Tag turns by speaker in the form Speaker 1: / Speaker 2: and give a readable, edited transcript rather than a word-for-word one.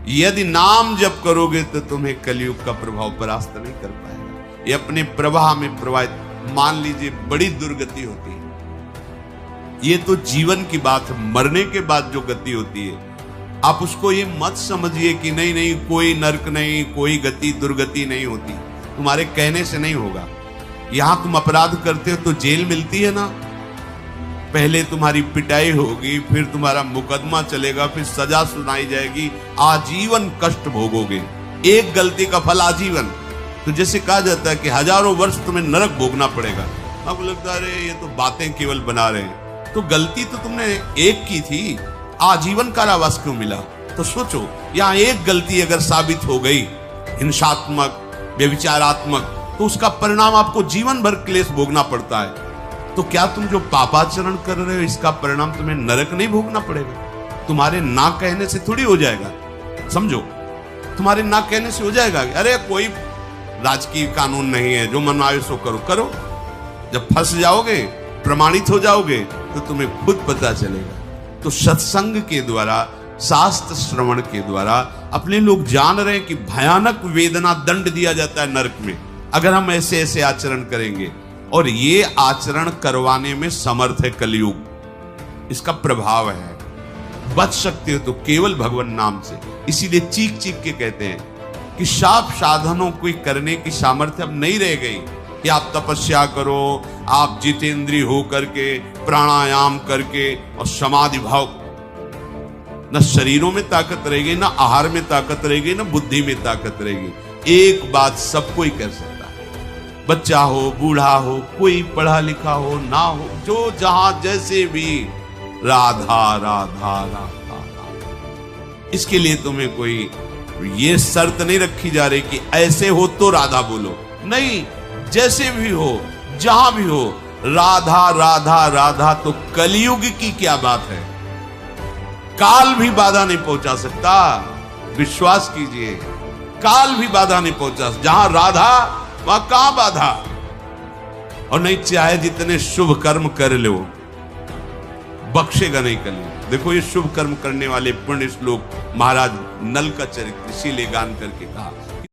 Speaker 1: यदि नाम जप करोगे तो तुम्हें कलयुग का प्रभाव परास्त नहीं कर पाएगा। ये अपने प्रवाह में प्रवाहित, मान लीजिए बड़ी दुर्गति होती है, ये तो जीवन की बात है, मरने के बाद जो गति होती है, आप उसको ये मत समझिए कि नहीं नहीं कोई नरक नहीं, कोई गति दुर्गति नहीं होती, तुम्हारे कहने से नहीं होगा। यहां तुम अपराध करते हो तो जेल मिलती है ना, पहले तुम्हारी पिटाई होगी, फिर तुम्हारा मुकदमा चलेगा, फिर सजा सुनाई जाएगी, आजीवन कष्ट भोगोगे, एक गलती का फल आजीवन। तो जैसे कहा जाता है कि हजारों वर्ष तुम्हें नरक भोगना पड़ेगा। अब लगता है ये तो बातें केवल बना रहे हैं, तो गलती तो तुमने एक की थी, आजीवन कारावास क्यों मिला? तो सोचो, यहां एक गलती अगर साबित हो गई हिंसात्मक, व्यभिचारात्मक, तो उसका परिणाम आपको जीवन भर क्लेश भोगना पड़ता है। तो क्या तुम जो पापाचरण कर रहे हो इसका परिणाम तुम्हें नरक नहीं भोगना पड़ेगा? तुम्हारे ना कहने से थोड़ी हो जाएगा, समझो, तुम्हारे ना कहने से हो जाएगा। अरे कोई राजकीय कानून नहीं है, जो मन आए सो करो, करो। जब फंस जाओगे, प्रमाणित हो जाओगे, तो तुम्हें खुद पता चलेगा। तो सत्संग के द्वारा, शास्त्र श्रवण के द्वारा अपने लोग जान रहे हैं कि भयानक वेदना, दंड दिया जाता है नरक में अगर हम ऐसे ऐसे आचरण करेंगे, और ये आचरण करवाने में समर्थ है कलयुग, इसका प्रभाव है। बच सकते हो तो केवल भगवान नाम से। इसीलिए चीख चीख के कहते हैं कि साफ साधनों को करने की सामर्थ्य अब नहीं रह गई कि आप तपस्या करो, आप जितेंद्रिय हो करके प्राणायाम करके और समाधि भाव, न शरीरों में ताकत रहेगी, न आहार में ताकत रहेगी, न बुद्धि में ताकत रहेगी। एक बात सबको ही कर सकता है, बच्चा हो, बूढ़ा हो, कोई पढ़ा लिखा हो ना हो, जो जहां जैसे भी, राधा राधा राधा राधा। इसके लिए तुम्हें कोई ये शर्त नहीं रखी जा रही कि ऐसे हो तो राधा बोलो, नहीं, जैसे भी हो, जहां भी हो, राधा राधा राधा। तो कलयुग की क्या बात है, काल भी बाधा नहीं पहुंचा सकता, विश्वास कीजिए, काल भी बाधा नहीं पहुंचा। जहां राधा वहां कहां बाधा। और नहीं, चाहे जितने शुभ कर्म कर लो, बख्शेगा नहीं कलयुग। देखो ये शुभ कर्म करने वाले पुण्य श्लोक महाराज नल का चरित्र इसीलिए गान करके कहा,